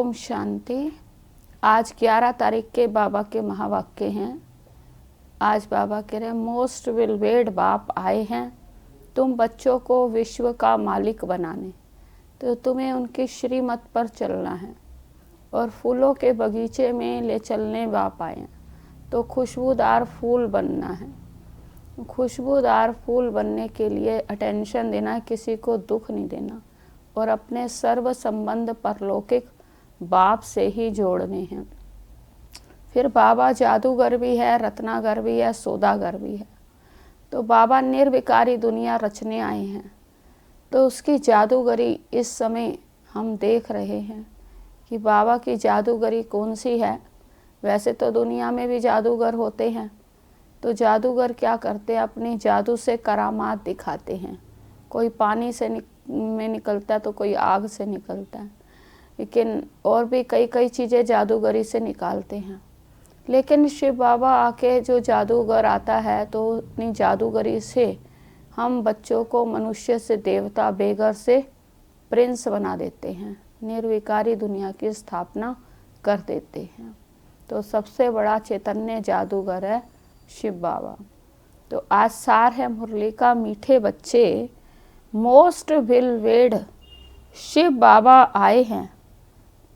ओम शांति। आज 11 तारीख के बाबा के महावाक्य हैं। आज बाबा कह रहे हैं, मोस्ट वेलवेड बाप आए हैं तुम बच्चों को विश्व का मालिक बनाने। तो तुम्हें उनकी श्रीमत पर चलना है और फूलों के बगीचे में ले चलने बाप आए हैं। तो खुशबूदार फूल बनना है। खुशबूदार फूल बनने के लिए अटेंशन देना, किसी को दुख नहीं देना और अपने सर्व संबंध परलौकिक बाप से ही जोड़ने हैं। फिर बाबा जादूगर भी है, रत्नागर भी है, सौदागर भी है। तो बाबा निर्विकारी दुनिया रचने आए हैं। तो उसकी जादूगरी इस समय हम देख रहे हैं कि बाबा की जादूगरी कौन सी है। वैसे तो दुनिया में भी जादूगर होते हैं। तो जादूगर क्या करते हैं, अपनी जादू से करामात दिखाते हैं। कोई पानी से में निकलता है तो कोई आग से निकलता है, लेकिन और भी कई कई चीज़ें जादूगरी से निकालते हैं। लेकिन शिव बाबा आके जो जादूगर आता है तो अपनी जादूगरी से हम बच्चों को मनुष्य से देवता, बेगर से प्रिंस बना देते हैं। निर्विकारी दुनिया की स्थापना कर देते हैं। तो सबसे बड़ा चैतन्य जादूगर है शिव बाबा। तो आज सार है मुरली का, मीठे बच्चे मोस्ट वेलवेड शिव बाबा आए हैं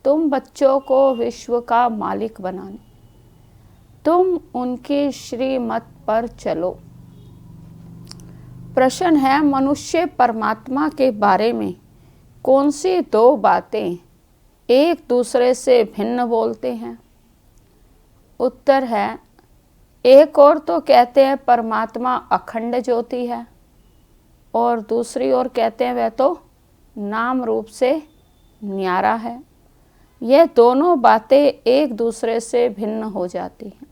तुम बच्चों को विश्व का मालिक बनाने। तुम उनकी श्रीमत पर चलो। प्रश्न है, मनुष्य परमात्मा के बारे में कौन सी दो बातें एक दूसरे से भिन्न बोलते हैं? उत्तर है, एक और तो कहते हैं परमात्मा अखंड ज्योति है और दूसरी ओर कहते हैं वह तो नाम रूप से न्यारा है। यह दोनों बातें एक दूसरे से भिन्न हो जाती हैं।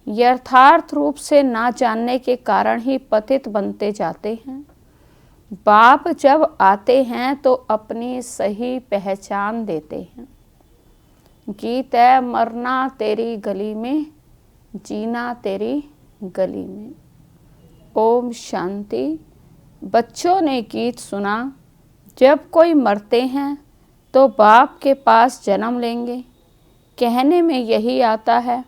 यथार्थ रूप से ना जानने के कारण ही पतित बनते जाते हैं। बाप जब आते हैं तो अपनी सही पहचान देते हैं। गीत है, मरना तेरी गली में, जीना तेरी गली में। ओम शांति। बच्चों ने गीत सुना, जब कोई मरते हैं तो बाप के पास जन्म लेंगे। कहने में यही आता है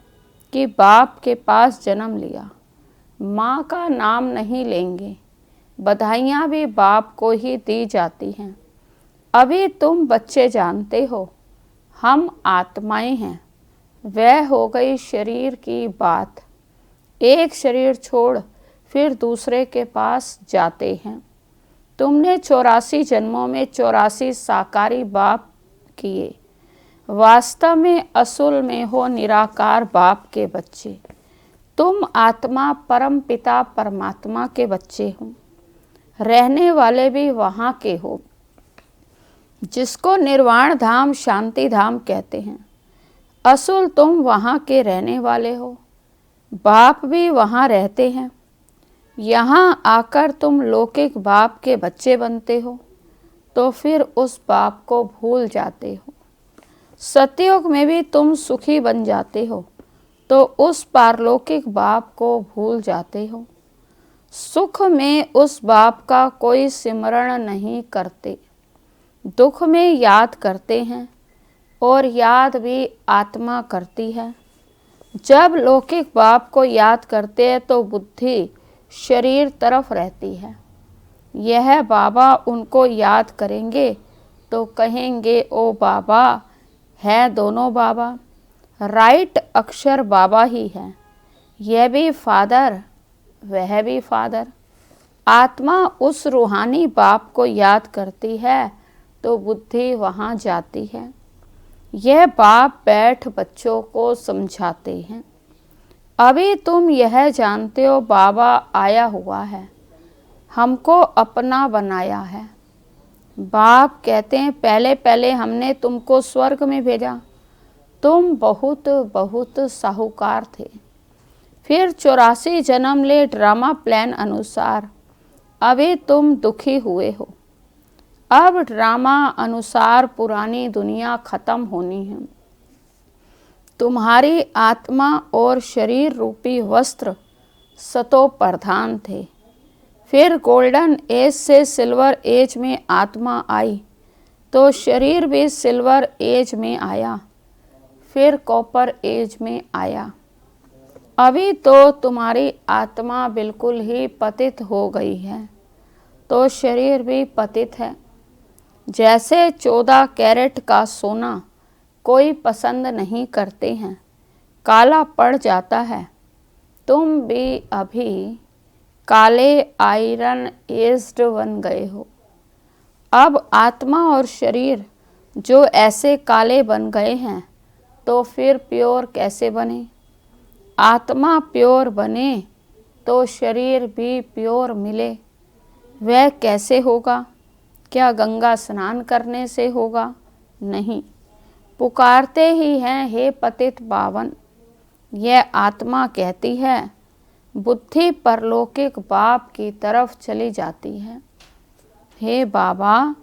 कि बाप के पास जन्म लिया, माँ का नाम नहीं लेंगे। बधाइयाँ भी बाप को ही दी जाती हैं। अभी तुम बच्चे जानते हो हम आत्माएं हैं। वह हो गई शरीर की बात। एक शरीर छोड़ फिर दूसरे के पास जाते हैं। तुमने 84 जन्मों में 84 साकारी बाप किए। वास्तव में असुल में हो निराकार बाप के बच्चे। तुम आत्मा परम पिता परमात्मा के बच्चे हो। रहने वाले भी वहाँ के हो जिसको निर्वाण धाम, शांति धाम कहते हैं। असुल तुम वहाँ के रहने वाले हो। बाप भी वहाँ रहते हैं। यहाँ आकर तुम लौकिक बाप के बच्चे बनते हो तो फिर उस बाप को भूल जाते हो। सतयुग में भी तुम सुखी बन जाते हो तो उस पारलौकिक बाप को भूल जाते हो। सुख में उस बाप का कोई सिमरण नहीं करते, दुख में याद करते हैं और याद भी आत्मा करती है। जब लौकिक बाप को याद करते हैं तो बुद्धि शरीर तरफ रहती है। यह बाबा उनको याद करेंगे तो कहेंगे, ओ बाबा है दोनों बाबा। राइट अक्षर बाबा ही है। यह भी फादर, वह भी फादर। आत्मा उस रूहानी बाप को याद करती है तो बुद्धि वहाँ जाती है। यह बाप बैठ बच्चों को समझाते हैं। अभी तुम यह जानते हो बाबा आया हुआ है, हमको अपना बनाया है। बाप कहते हैं, पहले पहले हमने तुमको स्वर्ग में भेजा, तुम बहुत बहुत साहूकार थे। फिर 84 जन्म ले ड्रामा प्लान अनुसार अभी तुम दुखी हुए हो। अब ड्रामा अनुसार पुरानी दुनिया खत्म होनी है। तुम्हारी आत्मा और शरीर रूपी वस्त्र सतो प्रधान थे। फिर गोल्डन एज से सिल्वर एज में आत्मा आई तो शरीर भी सिल्वर एज में आया, फिर कॉपर एज में आया। अभी तो तुम्हारी आत्मा बिल्कुल ही पतित हो गई है, तो शरीर भी पतित है। जैसे 14 कैरेट का सोना कोई पसंद नहीं करते हैं, काला पड़ जाता है, तुम भी अभी काले आयरन एज्ड बन गए हो। अब आत्मा और शरीर जो ऐसे काले बन गए हैं, तो फिर प्योर कैसे बने? आत्मा प्योर बने तो शरीर भी प्योर मिले। वह कैसे होगा? क्या गंगा स्नान करने से होगा? नहीं, पुकारते ही हैं, हे पतित पावन। यह आत्मा कहती है, बुद्धि परलौकिक बाप की तरफ चली जाती है। हे बाबा,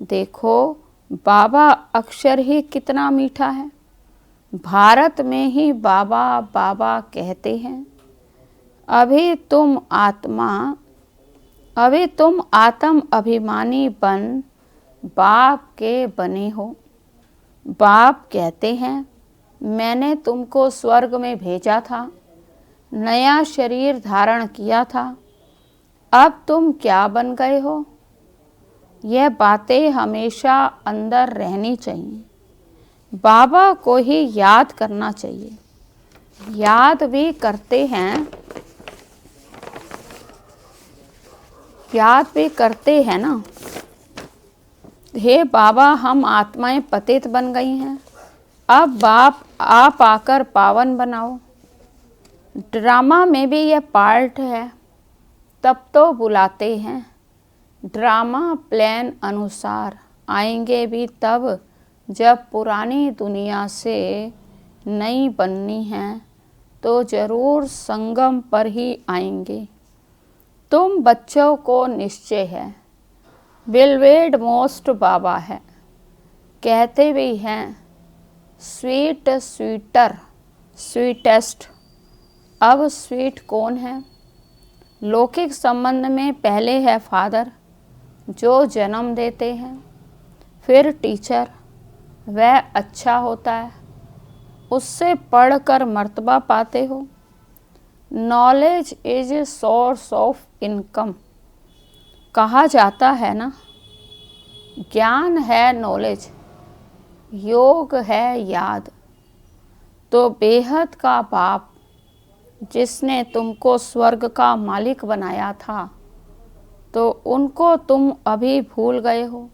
देखो बाबा अक्षर ही कितना मीठा है। भारत में ही बाबा बाबा कहते हैं। अभी तुम आत्म अभिमानी बन बाप के बने हो। बाप कहते हैं, मैंने तुमको स्वर्ग में भेजा था, नया शरीर धारण किया था, अब तुम क्या बन गए हो? यह बातें हमेशा अंदर रहनी चाहिए। बाबा को ही याद करना चाहिए। याद भी करते हैं ना। हे बाबा, हम आत्माएं पतित बन गई हैं, अब बाप आप आकर पावन बनाओ। ड्रामा में भी यह पार्ट है, तब तो बुलाते हैं। ड्रामा प्लान अनुसार आएंगे भी तब जब पुरानी दुनिया से नई बननी है, तो जरूर संगम पर ही आएंगे। तुम बच्चों को निश्चय है, बिलवेड मोस्ट बाबा है। कहते भी हैं, स्वीट स्वीटर स्वीटेस्ट। अब स्वीट कौन है? लौकिक संबंध में पहले है फादर जो जन्म देते हैं, फिर टीचर, वह अच्छा होता है, उससे पढ़कर मर्तबा पाते हो। Knowledge is source of income कहा जाता है ना। ज्ञान है नॉलेज, योग है याद। तो बेहद का बाप जिसने तुमको स्वर्ग का मालिक बनाया था, तो उनको तुम अभी भूल गए हो।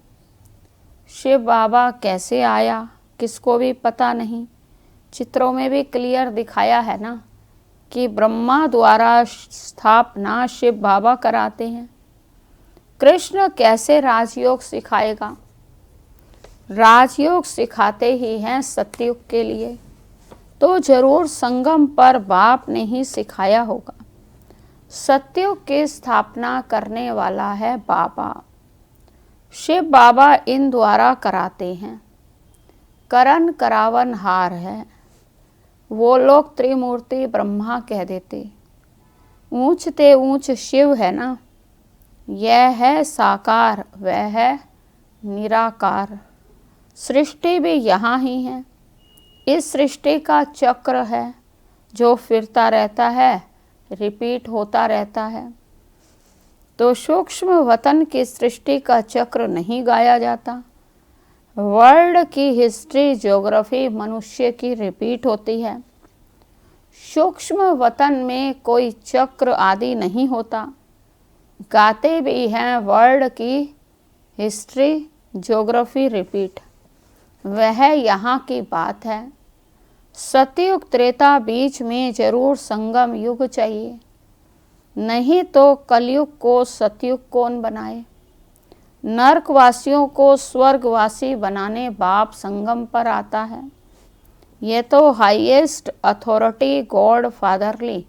शिव बाबा कैसे आया किसको भी पता नहीं। चित्रों में भी क्लियर दिखाया है ना कि ब्रह्मा द्वारा स्थापना शिव बाबा कराते हैं। कृष्ण कैसे राजयोग सिखाएगा? राजयोग सिखाते ही हैं सतयुग के लिए, तो जरूर संगम पर बाप ने ही सिखाया होगा। सतयुग की स्थापना करने वाला है बाबा। शिव बाबा इन द्वारा कराते हैं। करण करावन हार है, वो लोग त्रिमूर्ति ब्रह्मा कह देते। ऊंचते ऊंच शिव है ना। यह है साकार, वह है निराकार। सृष्टि भी यहाँ ही है। इस सृष्टि का चक्र है जो फिरता रहता है, रिपीट होता रहता है। तो सूक्ष्म वतन की सृष्टि का चक्र नहीं गाया जाता। वर्ल्ड की हिस्ट्री, ज्योग्राफी मनुष्य की रिपीट होती है। सूक्ष्म वतन में कोई चक्र आदि नहीं होता। गाते भी हैं वर्ल्ड की हिस्ट्री, ज्योग्राफी रिपीट, वह यहाँ की बात है। सतयुग त्रेता बीच में जरूर संगम युग चाहिए, नहीं तो कलयुग को सतयुग कौन बनाए। नरकवासियों को स्वर्गवासी बनाने बाप संगम पर आता है। ये तो highest authority God fatherly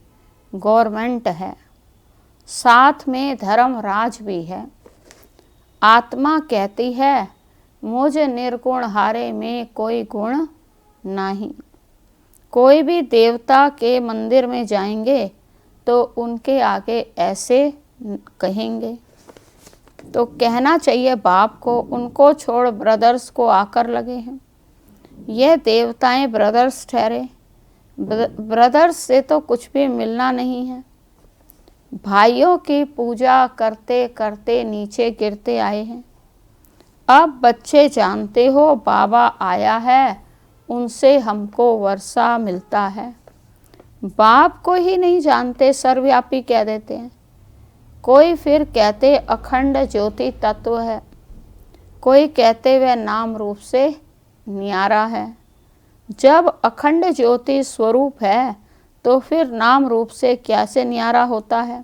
government है, साथ में धर्मराज भी है। आत्मा कहती है, मुझ निर्गुण हारे में कोई गुण नहीं। कोई भी देवता के मंदिर में जाएंगे तो उनके आगे ऐसे कहेंगे, तो कहना चाहिए बाप को, उनको छोड़ ब्रदर्स को आकर लगे हैं। ये देवताएं ब्रदर्स ठहरे, ब्रदर्स से तो कुछ भी मिलना नहीं है। भाइयों की पूजा करते करते नीचे गिरते आए हैं। अब बच्चे जानते हो बाबा आया है, उनसे हमको वर्षा मिलता है। बाप को ही नहीं जानते, सर्वव्यापी कह देते हैं। कोई फिर कहते अखंड ज्योति तत्व है, कोई कहते वह नाम रूप से न्यारा है। जब अखंड ज्योति स्वरूप है तो फिर नाम रूप से कैसे न्यारा होता है?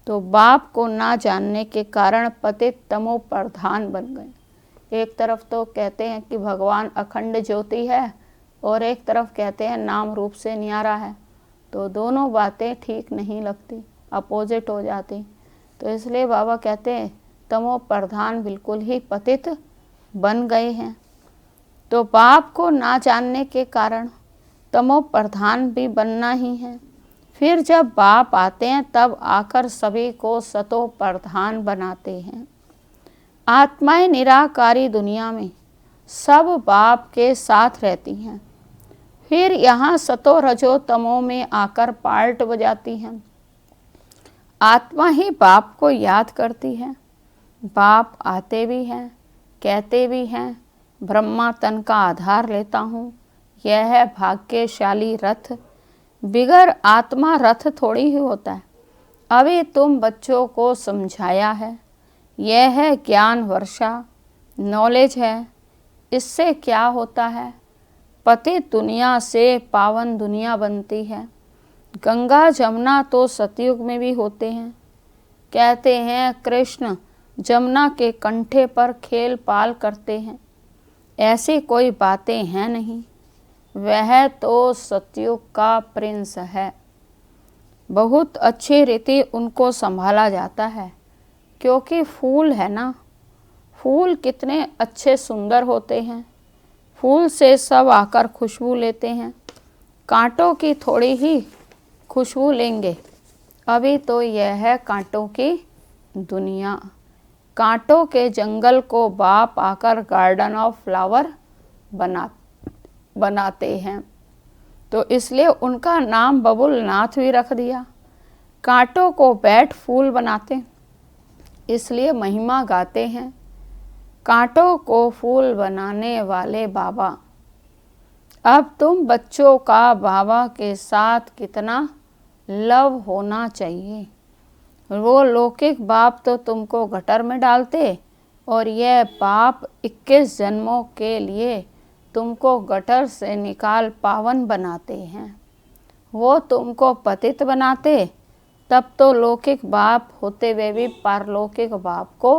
तो बाप को ना जानने के कारण पतित तमो प्रधान बन गए। एक तरफ तो कहते हैं कि भगवान अखंड ज्योति है और एक तरफ कहते हैं नाम रूप से न्यारा है, तो दोनों बातें ठीक नहीं लगती, अपोजिट हो जाती। तो इसलिए बाबा कहते हैं तमो प्रधान बिल्कुल ही पतित बन गए हैं। तो बाप को ना जानने के कारण तमो प्रधान भी बनना ही है। फिर जब बाप आते हैं तब आकर सभी को सतो प्रधान बनाते हैं। आत्माएं निराकारी दुनिया में सब बाप के साथ रहती हैं, फिर यहाँ सतो रजो तमो में आकर पार्ट बजाती हैं। आत्मा ही बाप को याद करती है। बाप आते भी हैं, कहते भी हैं ब्रह्मा तन का आधार लेता हूँ, यह है भाग्यशाली रथ। बिगर आत्मा रथ थोड़ी ही होता है। अभी तुम बच्चों को समझाया है, यह है ज्ञान वर्षा, नॉलेज है। इससे क्या होता है? पतित दुनिया से पावन दुनिया बनती है। गंगा जमुना तो सतयुग में भी होते हैं। कहते हैं कृष्ण जमुना के कंठे पर खेल पाल करते हैं, ऐसी कोई बातें हैं नहीं। वह तो सतयुग का प्रिंस है। बहुत अच्छी रीति उनको संभाला जाता है, क्योंकि फूल है ना, फूल कितने अच्छे सुंदर होते हैं। फूल से सब आकर खुशबू लेते हैं, कांटों की थोड़ी ही खुशबू लेंगे। अभी तो यह है कांटों की दुनिया। कांटों के जंगल को बाप आकर गार्डन ऑफ फ्लावर बनाते हैं, तो इसलिए उनका नाम बबुल नाथ भी रख दिया। कांटों को बैठ फूल बनाते, इसलिए महिमा गाते हैं। कांटों को फूल बनाने वाले बाबा। अब तुम बच्चों का बाबा के साथ कितना लव होना चाहिए। वो लौकिक बाप तो तुमको गटर में डालते, और यह बाप 21 जन्मों के लिए तुमको गटर से निकाल पावन बनाते हैं। वो तुमको पतित बनाते, तब तो लौकिक बाप होते हुए भी पारलौकिक बाप को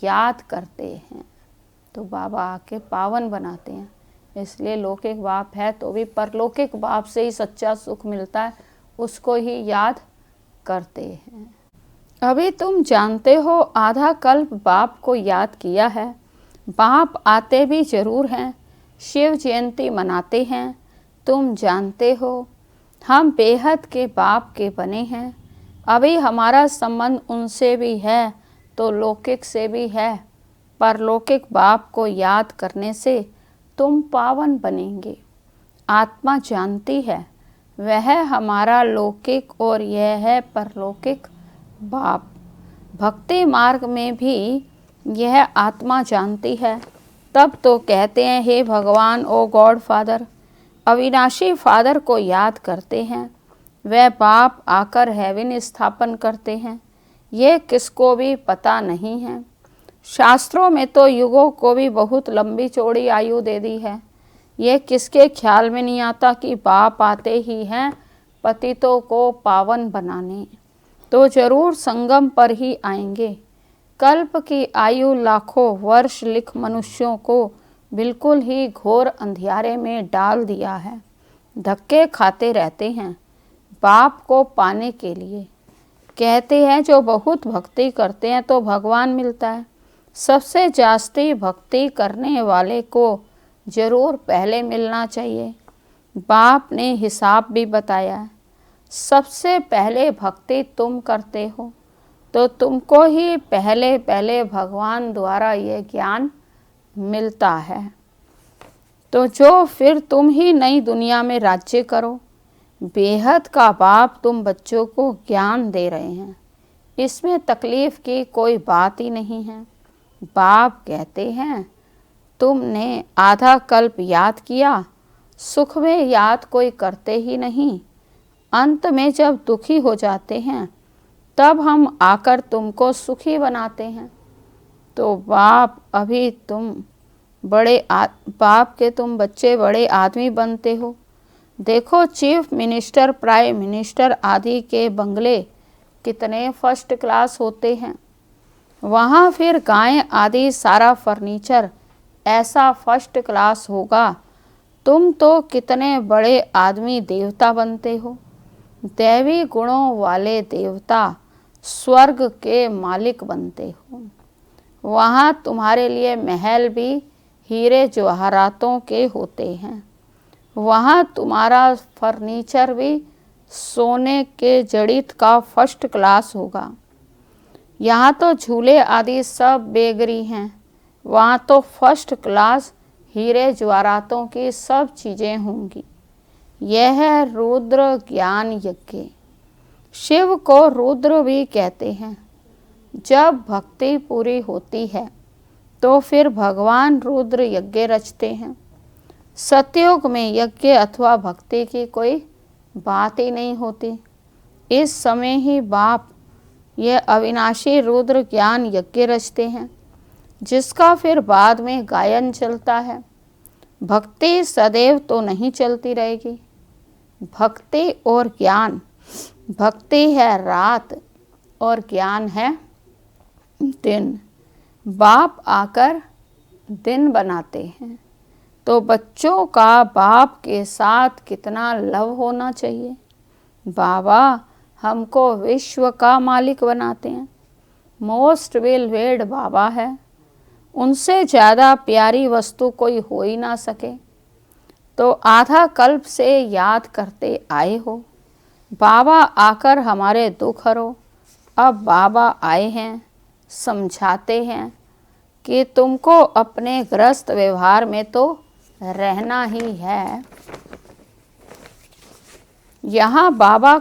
याद करते हैं, तो बाबा आके पावन बनाते हैं। इसलिए लौकिक बाप है तो भी परलौकिक बाप से ही सच्चा सुख मिलता है, उसको ही याद करते हैं। अभी तुम जानते हो आधा कल्प बाप को याद किया है। बाप आते भी जरूर हैं, शिव जयंती मनाते हैं। तुम जानते हो हम बेहद के बाप के बने हैं। अभी हमारा संबंध उनसे भी है तो लौकिक से भी है। परलौकिक बाप को याद करने से तुम पावन बनेंगे। आत्मा जानती है वह हमारा लौकिक और यह है परलौकिक बाप। भक्ति मार्ग में भी यह आत्मा जानती है। तब तो कहते हैं हे भगवान ओ गॉड फादर, अविनाशी फादर को याद करते हैं। वह बाप आकर हेवन स्थापन करते हैं। ये किसको भी पता नहीं है। शास्त्रों में तो युगों को भी बहुत लंबी चौड़ी आयु दे दी है। ये किसके ख्याल में नहीं आता कि बाप आते ही हैं पतितों को पावन बनाने, तो जरूर संगम पर ही आएंगे। कल्प की आयु लाखों वर्ष लिख मनुष्यों को बिल्कुल ही घोर अंधियारे में डाल दिया है। धक्के खाते रहते हैं बाप को पाने के लिए। कहते हैं जो बहुत भक्ति करते हैं तो भगवान मिलता है। सबसे जास्ती भक्ति करने वाले को जरूर पहले मिलना चाहिए। बाप ने हिसाब भी बताया है। सबसे पहले भक्ति तुम करते हो, तो तुमको ही पहले पहले भगवान द्वारा ये ज्ञान मिलता है। तो जो फिर तुम ही नई दुनिया में राज्य करो। बेहद का बाप तुम बच्चों को ज्ञान दे रहे हैं, इसमें तकलीफ की कोई बात ही नहीं है। बाप कहते हैं तुमने आधा कल्प याद किया, सुख में याद कोई करते ही नहीं। अंत में जब दुखी हो जाते हैं तब हम आकर तुमको सुखी बनाते हैं। तो बाप अभी तुम बाप के तुम बच्चे बड़े आदमी बनते हो। देखो चीफ मिनिस्टर, प्राइम मिनिस्टर आदि के बंगले कितने फर्स्ट क्लास होते हैं। वहाँ फिर गाय आदि सारा फर्नीचर ऐसा फर्स्ट क्लास होगा। तुम तो कितने बड़े आदमी देवता बनते हो। दैवी गुणों वाले देवता स्वर्ग के मालिक बनते हो। वहाँ तुम्हारे लिए महल भी हीरे जवाहरातों के होते हैं। वहाँ तुम्हारा फर्नीचर भी सोने के जड़ीत का फर्स्ट क्लास होगा। यहाँ तो झूले आदि सब बेगरी हैं, वहाँ तो फर्स्ट क्लास हीरे जवाहरातों की सब चीज़ें होंगी। यह है रुद्र ज्ञान यज्ञ। शिव को रुद्र भी कहते हैं। जब भक्ति पूरी होती है तो फिर भगवान रुद्र यज्ञ रचते हैं। सतयुग में यज्ञ अथवा भक्ति की कोई बात ही नहीं होती। इस समय ही बाप यह अविनाशी रुद्र ज्ञान यज्ञ रचते हैं, जिसका फिर बाद में गायन चलता है। भक्ति सदैव तो नहीं चलती रहेगी। भक्ति और ज्ञान, भक्ति है रात और ज्ञान है दिन। बाप आकर दिन बनाते हैं। तो बच्चों का बाप के साथ कितना लव होना चाहिए। बाबा हमको विश्व का मालिक बनाते हैं। मोस्ट वेल बाबा है, उनसे ज़्यादा प्यारी वस्तु कोई हो ही ना सके। तो आधा कल्प से याद करते आए हो। बाबा आकर हमारे दुख हरो। अब बाबा आए हैं, समझाते हैं कि तुमको अपने ग्रस्त व्यवहार में तो रहना ही है। यहाँ बाबा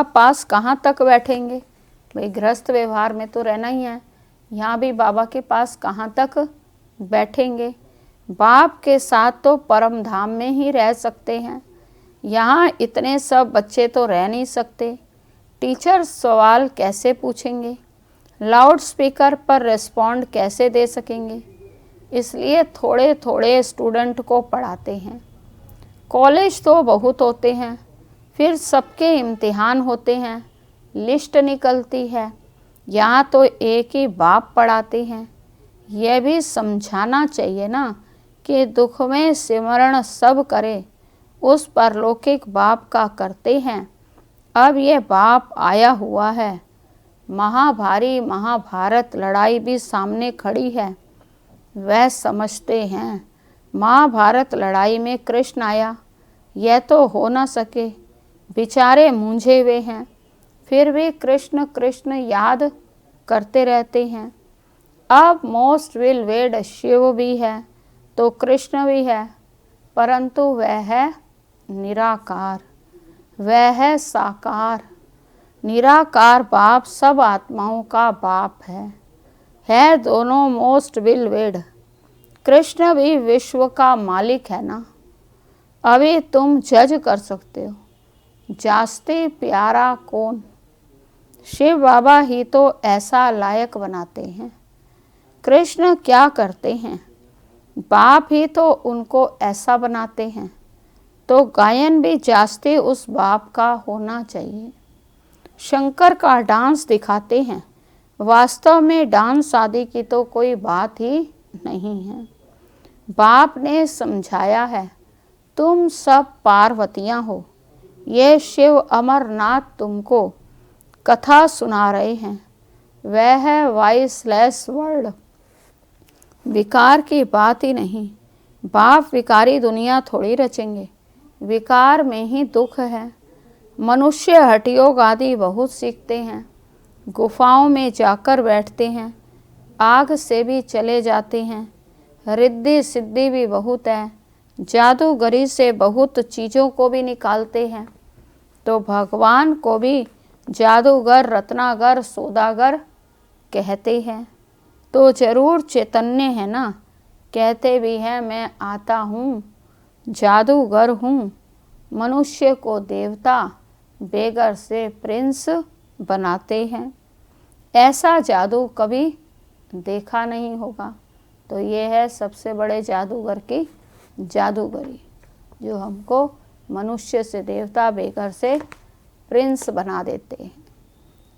पास कहाँ तक बैठेंगे। भाई गृहस्थ व्यवहार में तो रहना ही है, यहाँ भी बाबा के पास कहाँ तक बैठेंगे। बाप के साथ तो परम धाम में ही रह सकते हैं। यहाँ इतने सब बच्चे तो रह नहीं सकते। टीचर सवाल कैसे पूछेंगे, लाउड स्पीकर पर रिस्पॉन्ड कैसे दे सकेंगे। इसलिए थोड़े थोड़े स्टूडेंट को पढ़ाते हैं। कॉलेज तो बहुत होते हैं, फिर सबके इम्तिहान होते हैं, लिस्ट निकलती है। यहाँ तो एक ही बाप पढ़ाते हैं। यह भी समझाना चाहिए ना कि दुख में सिमरण सब करे, उस परलौकिक बाप का करते हैं। अब ये बाप आया हुआ है। महाभारी महाभारत लड़ाई भी सामने खड़ी है। वह समझते हैं महाभारत लड़ाई में कृष्ण आया, यह तो हो ना सके। बेचारे मूंझे हुए हैं, फिर भी कृष्ण कृष्ण याद करते रहते हैं। अब मोस्ट विल वेड शिव भी है तो कृष्ण भी है, परंतु वह है निराकार, वह है साकार। निराकार बाप सब आत्माओं का बाप है दोनों मोस्ट विल वेड। कृष्ण भी विश्व का मालिक है ना। अभी तुम जज कर सकते हो, जास्ती प्यारा कौन। शिव बाबा ही तो ऐसा लायक बनाते हैं। कृष्ण क्या करते हैं, बाप ही तो उनको ऐसा बनाते हैं। तो गायन भी जास्ती उस बाप का होना चाहिए। शंकर का डांस दिखाते हैं, वास्तव में डांस आदि की तो कोई बात ही नहीं है। बाप ने समझाया है तुम सब पार्वतियाँ हो। ये शिव अमरनाथ तुमको कथा सुना रहे हैं। वह है वॉइसलेस वर्ल्ड। विकार की बात ही नहीं। बाप विकारी दुनिया थोड़ी रचेंगे। विकार में ही दुख है। मनुष्य हठयोग आदि बहुत सीखते हैं, गुफाओं में जाकर बैठते हैं, आग से भी चले जाते हैं, रिद्धि सिद्धि भी बहुत है, जादूगरी से बहुत चीज़ों को भी निकालते हैं। तो भगवान को भी जादूगर, रत्नागर, सौदागर कहते हैं। तो जरूर चैतन्य है ना, कहते भी हैं मैं आता हूँ, जादूगर हूँ, मनुष्य को देवता, बेगर से प्रिंस बनाते हैं। ऐसा जादू कभी देखा नहीं होगा। तो ये है सबसे बड़े जादूगर की जादूगरी, जो हमको मनुष्य से देवता, बेगर से प्रिंस बना देते हैं।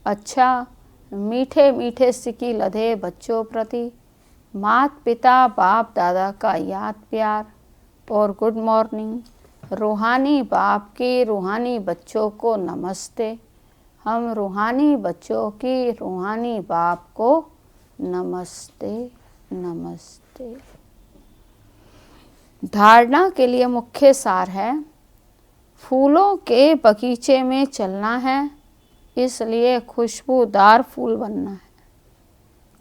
अच्छा, मीठे मीठे सिक्की लधे बच्चों प्रति, माता पिता बाप दादा का याद प्यार और गुड मॉर्निंग। रूहानी बाप की रूहानी बच्चों को नमस्ते। हम रूहानी बच्चों की रूहानी बाप को नमस्ते नमस्ते। धारणा के लिए मुख्य सार है, फूलों के बगीचे में चलना है, इसलिए खुशबूदार फूल बनना है।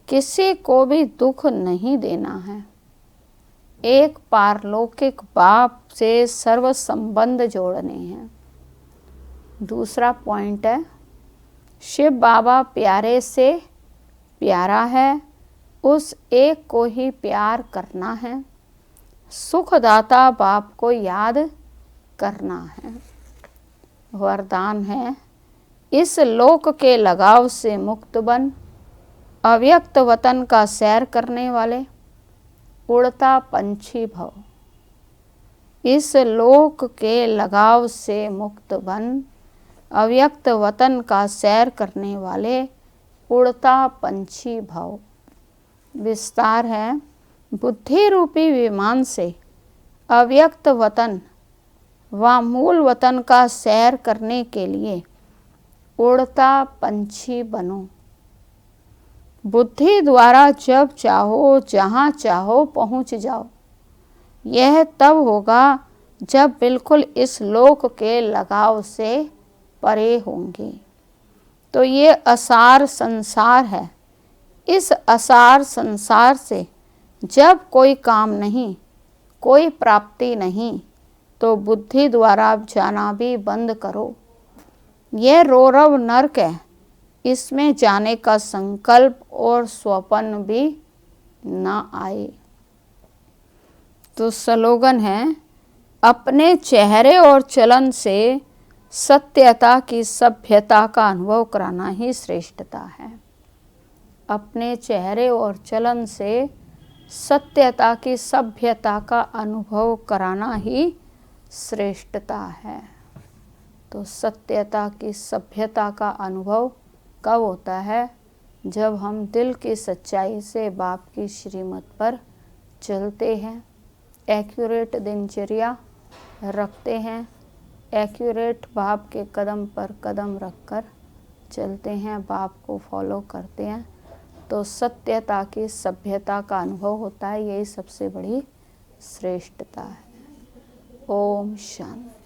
किसी को भी दुख नहीं देना है। एक पारलौकिक बाप से सर्व संबंध जोड़ने हैं। दूसरा पॉइंट है, शिव बाबा प्यारे से प्यारा है, उस एक को ही प्यार करना है। सुखदाता बाप को याद करना है। वरदान है, इस लोक के लगाव से मुक्त बन, अव्यक्त वतन का सैर करने वाले, उड़ता पंछी भव। इस लोक के लगाव से मुक्त बन, अव्यक्त वतन का सैर करने वाले, उड़ता पंछी भव। विस्तार है, बुद्धि रूपी विमान से अव्यक्त वतन व मूल वतन का सैर करने के लिए उड़ता पंछी बनो। बुद्धि द्वारा जब चाहो जहाँ चाहो पहुँच जाओ। यह तब होगा जब बिल्कुल इस लोक के लगाव से परे होंगे। तो ये असार संसार है। इस असार संसार से जब कोई काम नहीं, कोई प्राप्ति नहीं, तो बुद्धि द्वारा जाना भी बंद करो। यह रौरव नरक है, इसमें जाने का संकल्प और स्वप्न भी न आए। तो स्लोगन है, अपने चेहरे और चलन से सत्यता की सभ्यता का अनुभव कराना ही श्रेष्ठता है। अपने चेहरे और चलन से सत्यता की सभ्यता का अनुभव कराना ही श्रेष्ठता है। तो सत्यता की सभ्यता का अनुभव कब होता है? जब हम दिल की सच्चाई से बाप की श्रीमत पर चलते हैं, एक्यूरेट दिनचर्या रखते हैं, एक्यूरेट बाप के कदम पर कदम रखकर चलते हैं, बाप को फॉलो करते हैं, तो सत्यता की सभ्यता का अनुभव होता है। यही सबसे बड़ी श्रेष्ठता है। ओम शांति।